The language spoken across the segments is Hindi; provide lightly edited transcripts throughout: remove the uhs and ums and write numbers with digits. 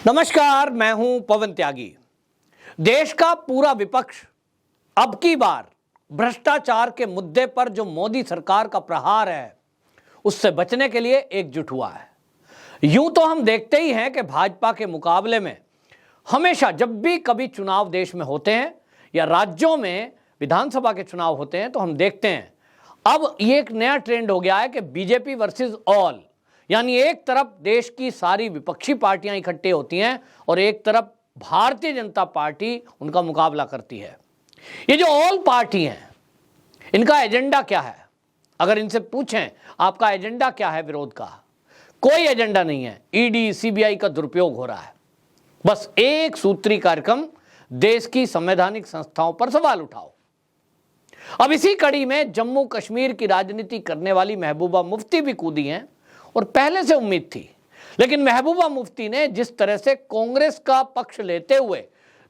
नमस्कार, मैं हूं पवन त्यागी। देश का पूरा विपक्ष अब की बार भ्रष्टाचार के मुद्दे पर जो मोदी सरकार का प्रहार है उससे बचने के लिए एकजुट हुआ है। यूं तो हम देखते ही हैं कि भाजपा के मुकाबले में हमेशा जब भी कभी चुनाव देश में होते हैं या राज्यों में विधानसभा के चुनाव होते हैं तो हम देखते हैं अब ये एक नया ट्रेंड हो गया है कि बीजेपी वर्सेस ऑल, यानी एक तरफ देश की सारी विपक्षी पार्टियां इकट्ठी होती हैं और एक तरफ भारतीय जनता पार्टी उनका मुकाबला करती है। ये जो ऑल पार्टी हैं इनका एजेंडा क्या है? अगर इनसे पूछें आपका एजेंडा क्या है विरोध का, कोई एजेंडा नहीं है। ईडी सीबीआई का दुरुपयोग हो रहा है। बस एक सूत्री कार्यक्रम, देश की संवैधानिक संस्थाओं पर सवाल उठाओ। अब इसी कड़ी में जम्मू कश्मीर की राजनीति करने वाली महबूबा मुफ्ती भी कूदी हैं और पहले से उम्मीद थी, लेकिन महबूबा मुफ्ती ने जिस तरह से कांग्रेस का पक्ष लेते हुए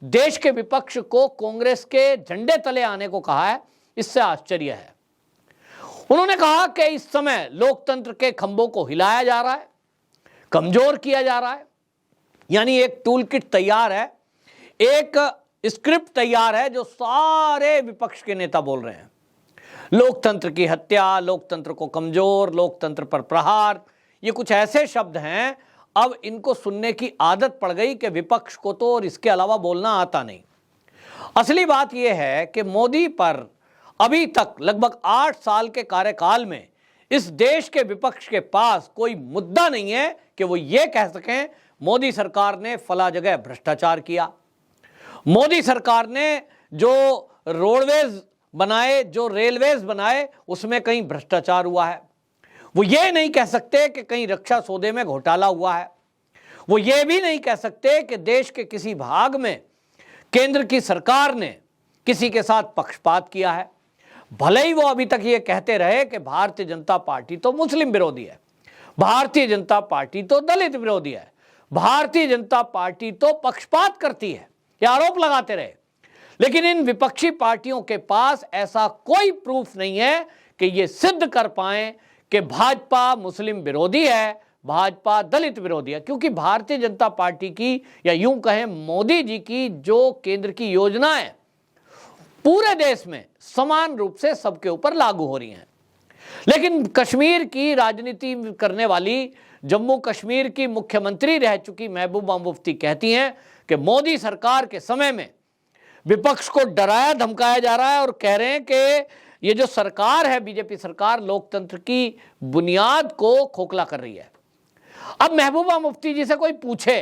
देश के विपक्ष को कांग्रेस के झंडे तले आने को कहा है, इससे आश्चर्य है। उन्होंने कहा कि इस समय लोकतंत्र के खंभों को हिलाया जा रहा है, कमजोर किया जा रहा है, यानी एक टूल किट तैयार है, एक स्क्रिप्ट तैयार है जो सारे विपक्ष के नेता बोल रहे हैं। लोकतंत्र की हत्या, लोकतंत्र को कमजोर, लोकतंत्र पर प्रहार, ये कुछ ऐसे शब्द हैं अब इनको सुनने की आदत पड़ गई कि विपक्ष को तो और इसके अलावा बोलना आता नहीं। असली बात यह है कि मोदी पर अभी तक लगभग 8 साल के कार्यकाल में इस देश के विपक्ष के पास कोई मुद्दा नहीं है कि वो ये कह सकें मोदी सरकार ने फला जगह भ्रष्टाचार किया, मोदी सरकार ने जो रोडवेज बनाए, जो रेलवेज बनाए, उसमें कहीं भ्रष्टाचार हुआ है। वो ये नहीं कह सकते कि कहीं रक्षा सौदे में घोटाला हुआ है। वो ये भी नहीं कह सकते कि देश के किसी भाग में केंद्र की सरकार ने किसी के साथ पक्षपात किया है। भले ही वो अभी तक ये कहते रहे कि भारतीय जनता पार्टी तो मुस्लिम विरोधी है, भारतीय जनता पार्टी तो दलित विरोधी है, भारतीय जनता पार्टी तो पक्षपात करती है, ये आरोप लगाते रहे। लेकिन इन विपक्षी पार्टियों के पास ऐसा कोई प्रूफ नहीं है कि ये सिद्ध कर पाएं कि भाजपा मुस्लिम विरोधी है, भाजपा दलित विरोधी है, क्योंकि भारतीय जनता पार्टी की या यूं कहें मोदी जी की जो केंद्र की योजनाएं पूरे देश में समान रूप से सबके ऊपर लागू हो रही हैं। लेकिन कश्मीर की राजनीति करने वाली, जम्मू कश्मीर की मुख्यमंत्री रह चुकी महबूबा मुफ्ती कहती हैं कि मोदी सरकार के समय में विपक्ष को डराया धमकाया जा रहा है और कह रहे हैं कि ये जो सरकार है बीजेपी सरकार लोकतंत्र की बुनियाद को खोखला कर रही है। अब महबूबा मुफ्ती जी से कोई पूछे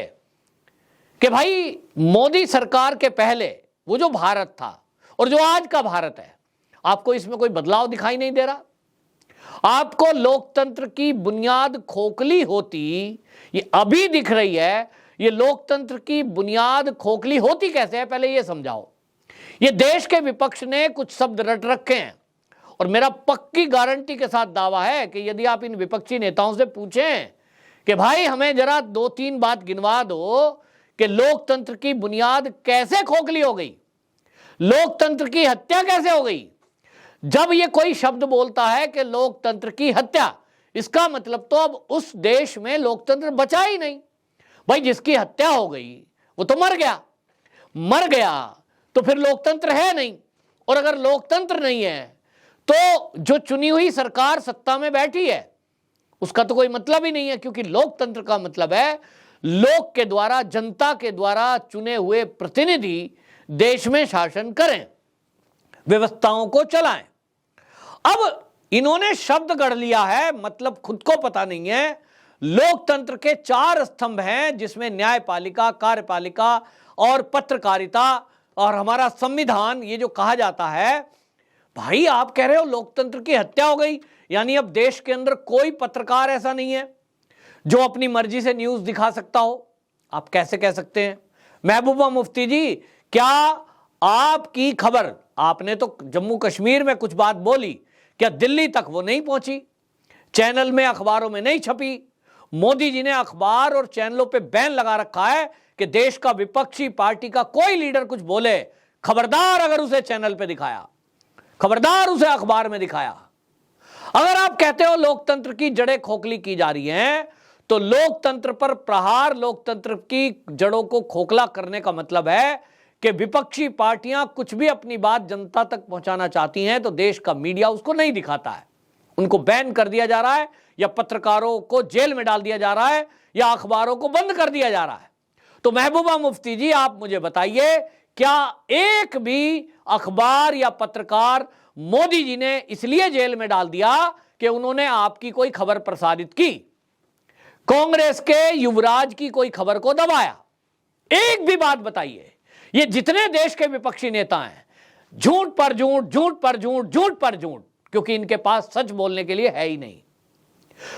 कि भाई मोदी सरकार के पहले वो जो भारत था और जो आज का भारत है, आपको इसमें कोई बदलाव दिखाई नहीं दे रहा? आपको लोकतंत्र की बुनियाद खोखली होती ये अभी दिख रही है। ये लोकतंत्र की बुनियाद खोखली होती कैसे है, पहले ये समझाओ। ये देश के विपक्ष ने कुछ शब्द रट रखे हैं और मेरा पक्की गारंटी के साथ दावा है कि यदि आप इन विपक्षी नेताओं से पूछें कि भाई हमें जरा 2-3 बात गिनवा दो कि लोकतंत्र की बुनियाद कैसे खोखली हो गई, लोकतंत्र की हत्या कैसे हो गई। जब ये कोई शब्द बोलता है कि लोकतंत्र की हत्या, इसका मतलब तो अब उस देश में लोकतंत्र बचा ही नहीं। भाई जिसकी हत्या हो गई वो तो मर गया तो फिर लोकतंत्र है नहीं। और अगर लोकतंत्र नहीं है तो जो चुनी हुई सरकार सत्ता में बैठी है उसका तो कोई मतलब ही नहीं है, क्योंकि लोकतंत्र का मतलब है लोक के द्वारा, जनता के द्वारा चुने हुए प्रतिनिधि देश में शासन करें, व्यवस्थाओं को चलाएं। अब इन्होंने शब्द गढ़ लिया है, मतलब खुद को पता नहीं है। लोकतंत्र के 4 स्तंभ हैं जिसमें न्यायपालिका, कार्यपालिका और पत्रकारिता और हमारा संविधान, ये जो कहा जाता है। भाई आप कह रहे हो लोकतंत्र की हत्या हो गई, यानी अब देश के अंदर कोई पत्रकार ऐसा नहीं है जो अपनी मर्जी से न्यूज दिखा सकता हो। आप कैसे कह सकते हैं? महबूबा मुफ्ती जी, क्या आपकी खबर, आपने तो जम्मू कश्मीर में कुछ बात बोली, क्या दिल्ली तक वो नहीं पहुंची? चैनल में, अखबारों में नहीं छपी? मोदी जी ने अखबार और चैनलों पे बैन लगा रखा है कि देश का विपक्षी पार्टी का कोई लीडर कुछ बोले, खबरदार अगर उसे चैनल पे दिखाया, खबरदार उसे अखबार में दिखाया। अगर आप कहते हो लोकतंत्र की जड़ें खोखली की जा रही हैं तो लोकतंत्र पर प्रहार, लोकतंत्र की जड़ों को खोखला करने का मतलब है कि विपक्षी पार्टियां कुछ भी अपनी बात जनता तक पहुंचाना चाहती हैं तो देश का मीडिया उसको नहीं दिखाता है, उनको बैन कर दिया जा रहा है, या पत्रकारों को जेल में डाल दिया जा रहा है, या अखबारों को बंद कर दिया जा रहा है। तो महबूबा मुफ्ती जी, आप मुझे बताइए, क्या एक भी अखबार या पत्रकार मोदी जी ने इसलिए जेल में डाल दिया कि उन्होंने आपकी कोई खबर प्रसारित की, कांग्रेस के युवराज की कोई खबर को दबाया? एक भी बात बताइए। ये जितने देश के विपक्षी नेता हैं, झूठ पर झूठ, झूठ पर झूठ, झूठ पर झूठ, क्योंकि इनके पास सच बोलने के लिए है ही नहीं।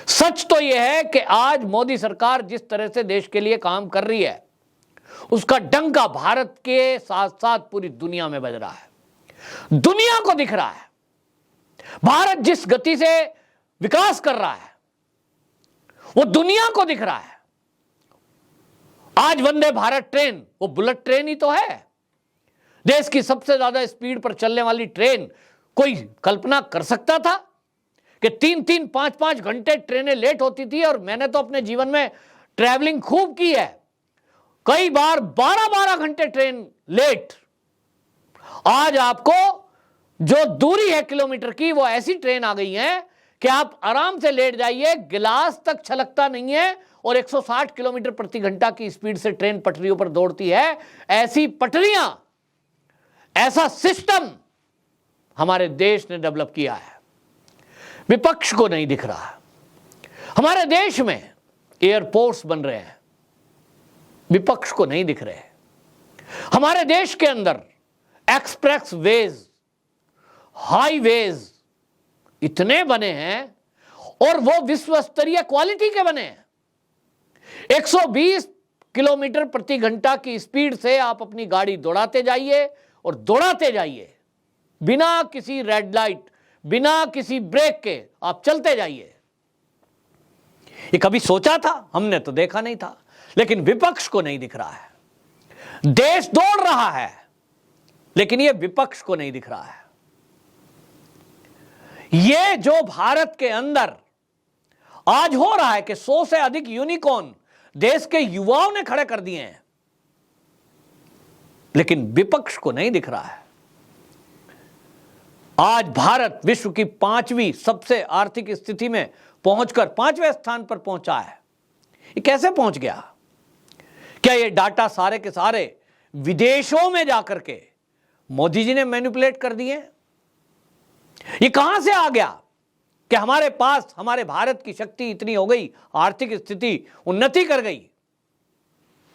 सच तो यह है कि आज मोदी सरकार जिस तरह से देश के लिए काम कर रही है, उसका डंका भारत के साथ साथ पूरी दुनिया में बज रहा है। दुनिया को दिख रहा है भारत जिस गति से विकास कर रहा है, वो दुनिया को दिख रहा है। आज वंदे भारत ट्रेन, वो बुलेट ट्रेन ही तो है, देश की सबसे ज्यादा स्पीड पर चलने वाली ट्रेन। कोई कल्पना कर सकता था कि 3-3, 5-5 घंटे ट्रेनें लेट होती थी? और मैंने तो अपने जीवन में ट्रैवलिंग खूब की है, कई बार 12-12 घंटे ट्रेन लेट। आज आपको जो दूरी है किलोमीटर की, वो ऐसी ट्रेन आ गई है कि आप आराम से लेट जाइए, गिलास तक छलकता नहीं है, और 160 किलोमीटर प्रति घंटा की स्पीड से ट्रेन पटरियों पर दौड़ती है। ऐसी पटरियां, ऐसा सिस्टम हमारे देश ने डेवलप किया है। विपक्ष को नहीं दिख रहा। हमारे देश में एयरपोर्ट्स बन रहे हैं, विपक्ष को नहीं दिख रहे। हमारे देश के अंदर एक्सप्रेस वेज, हाईवेज इतने बने हैं, और वो विश्व स्तरीय क्वालिटी के बने हैं। 120 किलोमीटर प्रति घंटा की स्पीड से आप अपनी गाड़ी दौड़ाते जाइए और दौड़ाते जाइए, बिना किसी रेड लाइट, बिना किसी ब्रेक के आप चलते जाइए। ये कभी सोचा था? हमने तो देखा नहीं था। लेकिन विपक्ष को नहीं दिख रहा है। देश दौड़ रहा है, लेकिन ये विपक्ष को नहीं दिख रहा है। ये जो भारत के अंदर आज हो रहा है कि 100 से अधिक यूनिकॉर्न देश के युवाओं ने खड़े कर दिए हैं, लेकिन विपक्ष को नहीं दिख रहा है। आज भारत विश्व की 5वीं सबसे आर्थिक स्थिति में पहुंचकर 5वें स्थान पर पहुंचा है। ये कैसे पहुंच गया? क्या ये डाटा सारे के सारे विदेशों में जाकर के मोदी जी ने मैनिपुलेट कर दिए? ये कहां से आ गया कि हमारे पास, हमारे भारत की शक्ति इतनी हो गई, आर्थिक स्थिति उन्नति कर गई?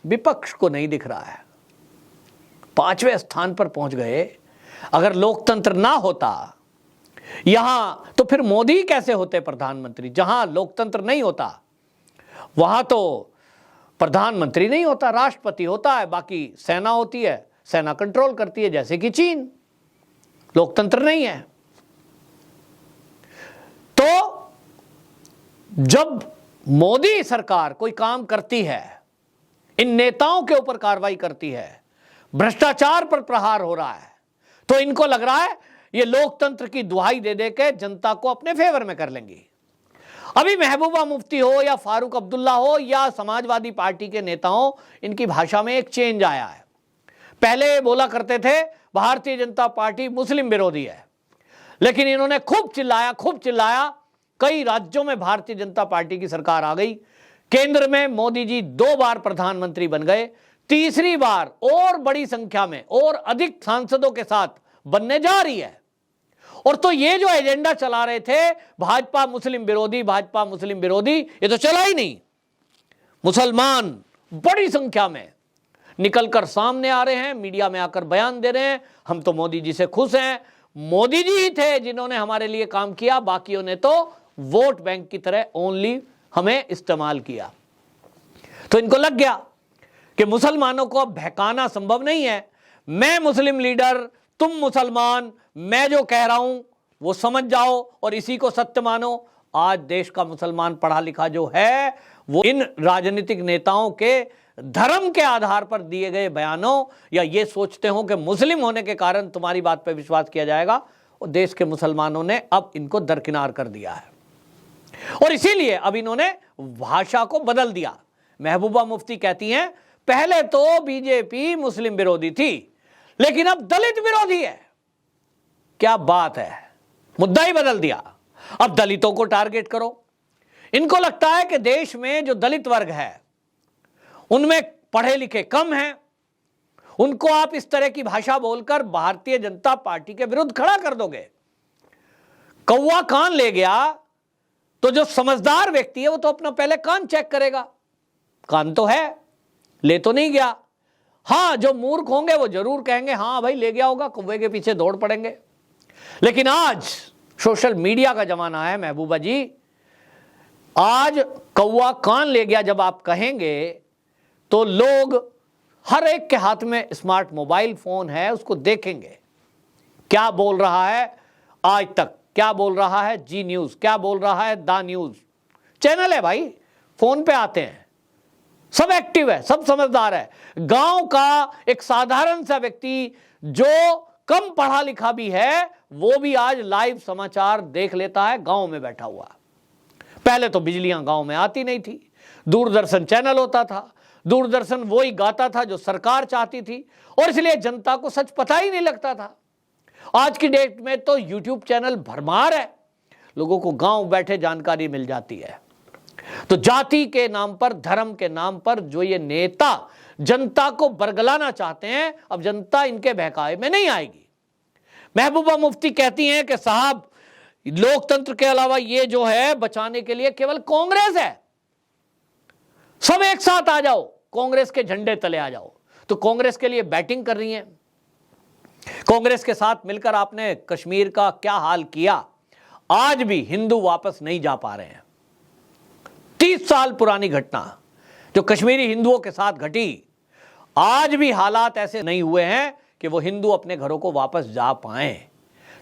विपक्ष को नहीं दिख रहा है। 5वें स्थान पर पहुंच गए। अगर लोकतंत्र ना होता यहां, तो फिर मोदी कैसे होते प्रधानमंत्री? जहां लोकतंत्र नहीं होता वहां तो प्रधानमंत्री नहीं होता, राष्ट्रपति होता है, बाकी सेना होती है, सेना कंट्रोल करती है, जैसे कि चीन। लोकतंत्र नहीं है। तो जब मोदी सरकार कोई काम करती है, इन नेताओं के ऊपर कार्रवाई करती है, भ्रष्टाचार पर प्रहार हो रहा है, तो इनको लग रहा है ये लोकतंत्र की दुहाई दे दे के जनता को अपने फेवर में कर लेंगी। अभी महबूबा मुफ्ती हो या फारूक अब्दुल्ला हो या समाजवादी पार्टी के नेता हो, इनकी भाषा में एक चेंज आया है। पहले बोला करते थे भारतीय जनता पार्टी मुस्लिम विरोधी है, लेकिन इन्होंने खूब चिल्लाया। कई राज्यों में भारतीय जनता पार्टी की सरकार आ गई, केंद्र में मोदी जी 2 बार प्रधानमंत्री बन गए, तीसरी बार और बड़ी संख्या में और अधिक सांसदों के साथ बनने जा रही है। और तो ये जो एजेंडा चला रहे थे भाजपा मुस्लिम विरोधी, भाजपा मुस्लिम विरोधी, ये तो चला ही नहीं। मुसलमान बड़ी संख्या में निकलकर सामने आ रहे हैं, मीडिया में आकर बयान दे रहे हैं, हम तो मोदी जी से खुश हैं, मोदी जी ही थे जिन्होंने हमारे लिए काम किया, बाकियों ने तो वोट बैंक की तरह ओनली हमें इस्तेमाल किया। तो इनको लग गया कि मुसलमानों को अब बहकाना संभव नहीं है। मैं मुस्लिम लीडर, तुम मुसलमान, मैं जो कह रहा हूं वो समझ जाओ और इसी को सत्य मानो। आज देश का मुसलमान पढ़ा लिखा जो है, वो इन राजनीतिक नेताओं के धर्म के आधार पर दिए गए बयानों या ये सोचते हो कि मुस्लिम होने के कारण तुम्हारी बात पर विश्वास किया जाएगा, और देश के मुसलमानों ने अब इनको दरकिनार कर दिया है। और इसीलिए अब इन्होंने भाषा को बदल दिया। महबूबा मुफ्ती कहती हैं पहले तो बीजेपी मुस्लिम विरोधी थी, लेकिन अब दलित विरोधी है। क्या बात है, मुद्दा ही बदल दिया। अब दलितों को टारगेट करो। इनको लगता है कि देश में जो दलित वर्ग है उनमें पढ़े लिखे कम हैं, उनको आप इस तरह की भाषा बोलकर भारतीय जनता पार्टी के विरुद्ध खड़ा कर दोगे। कौवा कान ले गया तो जो समझदार व्यक्ति है वो तो अपना पहले कान चेक करेगा। कान तो है, ले तो नहीं गया। हां, जो मूर्ख होंगे वो जरूर कहेंगे हां भाई ले गया होगा, कौवे के पीछे दौड़ पड़ेंगे। लेकिन आज सोशल मीडिया का जमाना है महबूबा जी। आज कौवा कान ले गया जब आप कहेंगे तो लोग, हर एक के हाथ में स्मार्ट मोबाइल फोन है, उसको देखेंगे क्या बोल रहा है आज तक, क्या बोल रहा है जी न्यूज, क्या बोल रहा है द न्यूज। चैनल है भाई, फोन पे आते हैं, सब एक्टिव है, सब समझदार है। गांव का एक साधारण सा व्यक्ति जो कम पढ़ा लिखा भी है वो भी आज लाइव समाचार देख लेता है गांव में बैठा हुआ। पहले तो बिजलियां गांव में आती नहीं थी, दूरदर्शन चैनल होता था, दूरदर्शन वही गाता था जो सरकार चाहती थी, और इसलिए जनता को सच पता ही नहीं लगता था। आज की डेट में तो यूट्यूब चैनल भरमार है, लोगों को गांव बैठे जानकारी मिल जाती है। तो जाति के नाम पर, धर्म के नाम पर जो ये नेता जनता को बरगलाना चाहते हैं, अब जनता इनके बहकावे में नहीं आएगी। महबूबा मुफ्ती कहती हैं कि साहब लोकतंत्र के अलावा ये जो है बचाने के लिए केवल कांग्रेस है, सब एक साथ आ जाओ, कांग्रेस के झंडे तले आ जाओ। तो कांग्रेस के लिए बैटिंग कर रही हैं। कांग्रेस के साथ मिलकर आपने कश्मीर का क्या हाल किया। आज भी हिंदू वापस नहीं जा पा रहे हैं। 30 साल पुरानी घटना जो कश्मीरी हिंदुओं के साथ घटी, आज भी हालात ऐसे नहीं हुए हैं कि वो हिंदू अपने घरों को वापस जा पाएं।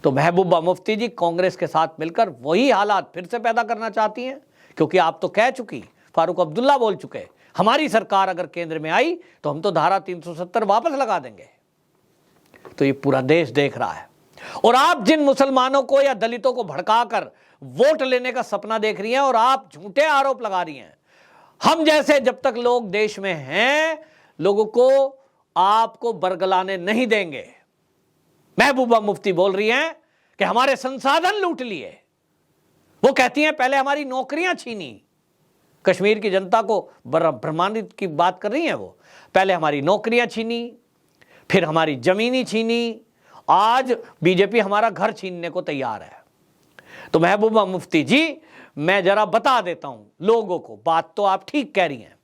तो महबूबा मुफ्ती जी कांग्रेस के साथ मिलकर वही हालात फिर से पैदा करना चाहती हैं, क्योंकि आप तो कह चुकी, फारूक अब्दुल्ला बोल चुके, हमारी सरकार अगर केंद्र में आई तो हम तो धारा 370 वापस लगा देंगे। तो ये पूरा देश देख रहा है। और आप जिन मुसलमानों को या दलितों को भड़काकर वोट लेने का सपना देख रही हैं और आप झूठे आरोप लगा रही हैं, हम जैसे जब तक लोग देश में हैं लोगों को आपको बरगलाने नहीं देंगे। महबूबा मुफ्ती बोल रही हैं कि हमारे संसाधन लूट लिए। वो कहती हैं पहले हमारी नौकरियां छीनी। कश्मीर की जनता को भ्रमान्वित की बात कर रही हैं वो। पहले हमारी नौकरियां छीनी, फिर हमारी जमीनी छीनी, आज बीजेपी हमारा घर छीनने को तैयार है। तो महबूबा मुफ्ती जी, मैं जरा बता देता हूं लोगों को, बात तो आप ठीक कह रही हैं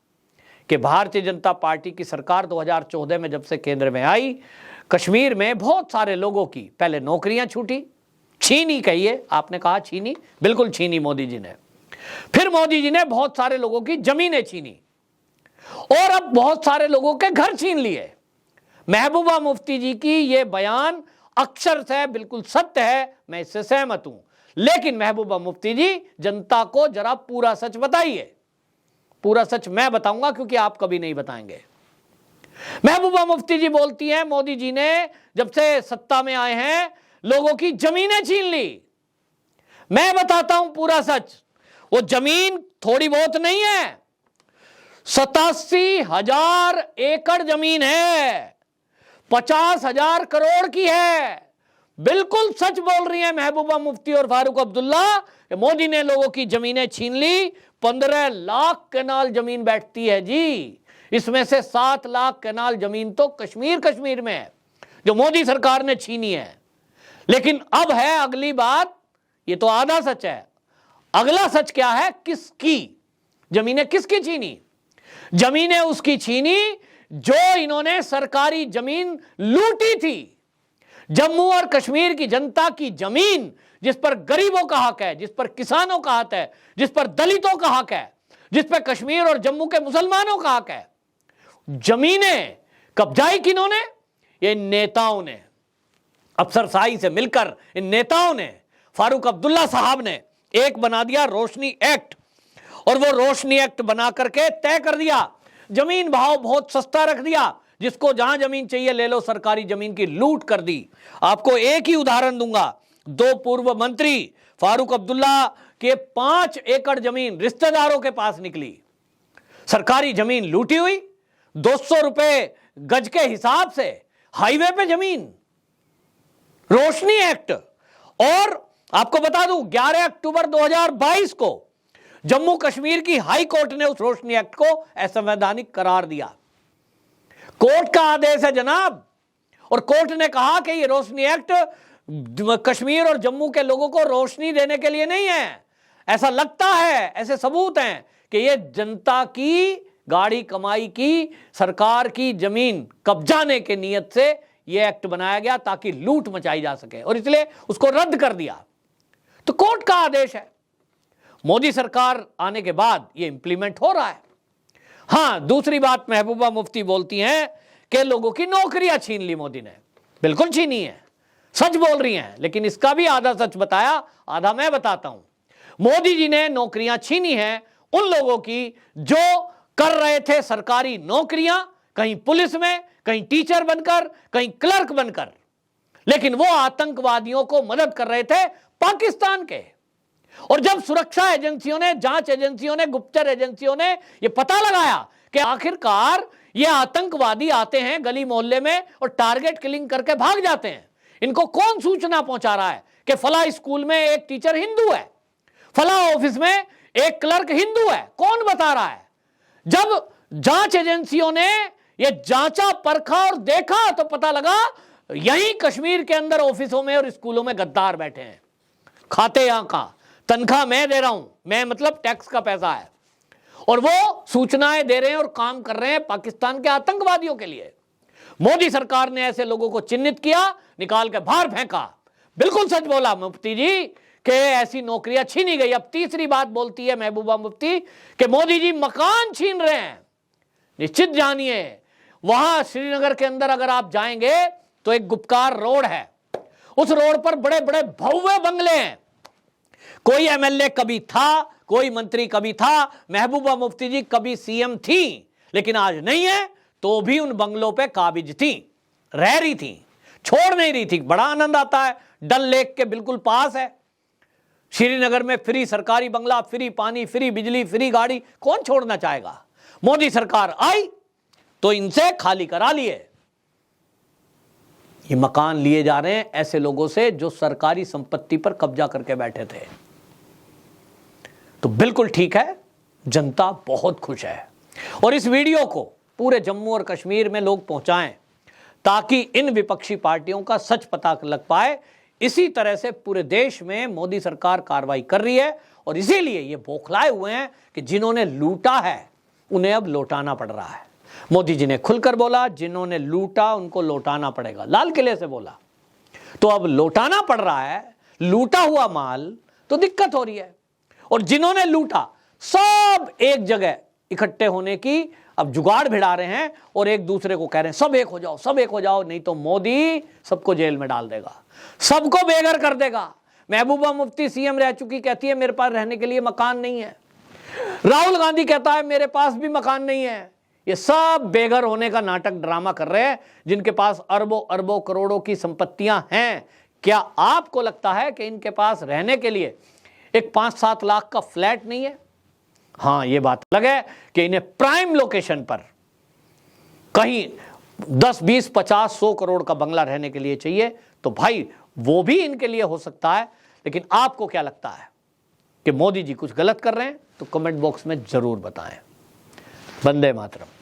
कि भारतीय जनता पार्टी की सरकार 2014 में जब से केंद्र में आई, कश्मीर में बहुत सारे लोगों की पहले नौकरियां छूटी, छीनी कहिए, आपने कहा छीनी, बिल्कुल छीनी मोदी जी ने। फिर मोदी जी ने बहुत सारे लोगों की जमीनें छीनी और अब बहुत सारे लोगों के घर छीन लिए। महबूबा मुफ्ती जी की ये बयान अक्षर से बिल्कुल सत्य है, मैं इससे सहमत हूं। लेकिन महबूबा मुफ्ती जी, जनता को जरा पूरा सच बताइए। पूरा सच मैं बताऊंगा क्योंकि आप कभी नहीं बताएंगे। महबूबा मुफ्ती जी बोलती हैं मोदी जी ने जब से सत्ता में आए हैं लोगों की जमीनें छीन ली। मैं बताता हूं पूरा सच। वो जमीन थोड़ी बहुत नहीं है, 87,000 एकड़ जमीन है, 50,000 करोड़ की है। बिल्कुल सच बोल रही है महबूबा मुफ्ती और फारूक अब्दुल्ला। मोदी ने लोगों की जमीनें छीन ली। 15 लाख कैनाल जमीन बैठती है जी, इसमें से 7 लाख कैनाल जमीन तो कश्मीर में है जो मोदी सरकार ने छीनी है। लेकिन अब है अगली बात, ये तो आधा सच है, अगला सच क्या है, किसकी जमीनें किसकी छीनी? जमीनें उसकी छीनी जो इन्होंने सरकारी जमीन लूटी थी। जम्मू और कश्मीर की जनता की जमीन, जिस पर गरीबों का हक है, जिस पर किसानों का हक है, जिस पर दलितों का हक है, जिस पर कश्मीर और जम्मू के मुसलमानों का हक है, जमीनें कब्जाई किन्होंने? ये नेताओं ने, अफसरशाही से मिलकर इन नेताओं ने, फारूक अब्दुल्ला साहब ने एक बना दिया रोशनी एक्ट, और वो रोशनी एक्ट बना करके तय कर दिया, जमीन भाव बहुत सस्ता रख दिया, जिसको जहां जमीन चाहिए ले लो, सरकारी जमीन की लूट कर दी। आपको एक ही उदाहरण दूंगा, 2 पूर्व मंत्री फारूक अब्दुल्ला कि 5 एकड़ जमीन रिश्तेदारों के पास निकली, सरकारी जमीन लूटी हुई, 200 रुपए गज के हिसाब से हाईवे पे जमीन, रोशनी एक्ट। और आपको बता दूं 11 अक्टूबर 2022 को जम्मू कश्मीर की हाई कोर्ट ने उस रोशनी एक्ट को असंवैधानिक करार दिया। कोर्ट का आदेश है जनाब, और कोर्ट ने कहा कि ये रोशनी एक्ट कश्मीर और जम्मू के लोगों को रोशनी देने के लिए नहीं है। ऐसा लगता है, ऐसे सबूत हैं कि ये जनता की गाड़ी कमाई की सरकार की जमीन कब्जाने के नियत से ये एक्ट बनाया गया ताकि लूट मचाई जा सके, और इसलिए उसको रद्द कर दिया। तो कोर्ट का आदेश है, मोदी सरकार आने के बाद ये इंप्लीमेंट हो रहा है। हां, दूसरी बात महबूबा मुफ्ती बोलती हैं कि लोगों की नौकरियां छीन ली मोदी ने। बिल्कुल छीनी है, सच बोल रही हैं, लेकिन इसका भी आधा सच बताया, आधा मैं बताता हूं। मोदी जी ने नौकरियां छीनी हैं उन लोगों की जो कर रहे थे सरकारी नौकरियां, कहीं पुलिस में, कहीं टीचर बनकर, कहीं क्लर्क बनकर, लेकिन वो आतंकवादियों को मदद कर रहे थे पाकिस्तान के। और जब सुरक्षा एजेंसियों ने, जांच एजेंसियों ने, गुप्तचर एजेंसियों ने ये पता लगाया कि आखिरकार ये आतंकवादी आते हैं गली मोहल्ले में और टारगेट किलिंग करके भाग जाते हैं, इनको कौन सूचना पहुंचा रहा है कि फला स्कूल में एक टीचर हिंदू है, फला ऑफिस में एक क्लर्क हिंदू है, कौन बता रहा है? जब जांच एजेंसियों ने ये जांचा, परखा और देखा तो पता लगा यहीं कश्मीर के अंदर ऑफिसों में और स्कूलों में गद्दार बैठे हैं। खाते यहां का, तनख्वाह मैं दे रहा हूं, मैं मतलब टैक्स का पैसा है, और वो सूचनाएं दे रहे हैं और काम कर रहे हैं पाकिस्तान के आतंकवादियों के लिए। मोदी सरकार ने ऐसे लोगों को चिन्हित किया, निकाल के बाहर फेंका। बिल्कुल सच बोला मुफ्ती जी कि ऐसी नौकरियां छीनी गई। अब तीसरी बात बोलती है महबूबा मुफ्ती कि मोदी जी मकान छीन रहे हैं। निश्चित जानिए, वहां श्रीनगर के अंदर अगर आप जाएंगे तो एक गुप्कार रोड है, उस रोड पर बड़े बड़े भव्य बंगले हैं। कोई एमएलए कभी था, कोई मंत्री कभी था, महबूबा मुफ्ती जी कभी सीएम थी, लेकिन आज नहीं है, तो भी उन बंगलों पे काबिज थी, रह रही थी, छोड़ नहीं रही थी। बड़ा आनंद आता है, डल लेक के बिल्कुल पास है श्रीनगर में, फ्री सरकारी बंगला, फ्री पानी, फ्री बिजली, फ्री गाड़ी, कौन छोड़ना चाहेगा? मोदी सरकार आई तो इनसे खाली करा लिए। ये मकान लिए जा रहे हैं ऐसे लोगों से जो सरकारी संपत्ति पर कब्जा करके बैठे थे। तो बिल्कुल ठीक है, जनता बहुत खुश है, और इस वीडियो को पूरे जम्मू और कश्मीर में लोग पहुंचाएं ताकि इन विपक्षी पार्टियों का सच पता लग पाए। इसी तरह से पूरे देश में मोदी सरकार कार्रवाई कर रही है, और इसीलिए ये बौखलाए हुए हैं कि जिन्होंने लूटा है उन्हें अब लौटाना पड़ रहा है। मोदी जी ने खुलकर बोला, जिन्होंने लूटा उनको लौटाना पड़ेगा, लाल किले से बोला। तो अब लौटाना पड़ रहा है, लूटा हुआ माल, तो दिक्कत हो रही है। और जिन्होंने लूटा सब एक जगह इकट्ठे होने की अब जुगाड़ भिड़ा रहे हैं, और एक दूसरे को कह रहे हैं सब एक हो जाओ, सब एक हो जाओ, नहीं तो मोदी सबको जेल में डाल देगा, सबको बेघर कर देगा। महबूबा मुफ्ती सीएम रह चुकी कहती है मेरे पास रहने के लिए मकान नहीं है। राहुल गांधी कहता है मेरे पास भी मकान नहीं है। ये सब बेघर होने का नाटक ड्रामा कर रहे हैं, जिनके पास अरबों अरबों करोड़ों की संपत्तियां हैं। क्या आपको लगता है कि इनके पास रहने के लिए एक 5-7 लाख का फ्लैट नहीं है? हाँ, ये बात अलग है कि इन्हें प्राइम लोकेशन पर कहीं 10, 20, 50, 100 करोड़ का बंगला रहने के लिए चाहिए, तो भाई वो भी इनके लिए हो सकता है। लेकिन आपको क्या लगता है कि मोदी जी कुछ गलत कर रहे हैं? तो कमेंट बॉक्स में जरूर बताएं। वंदे मातरम।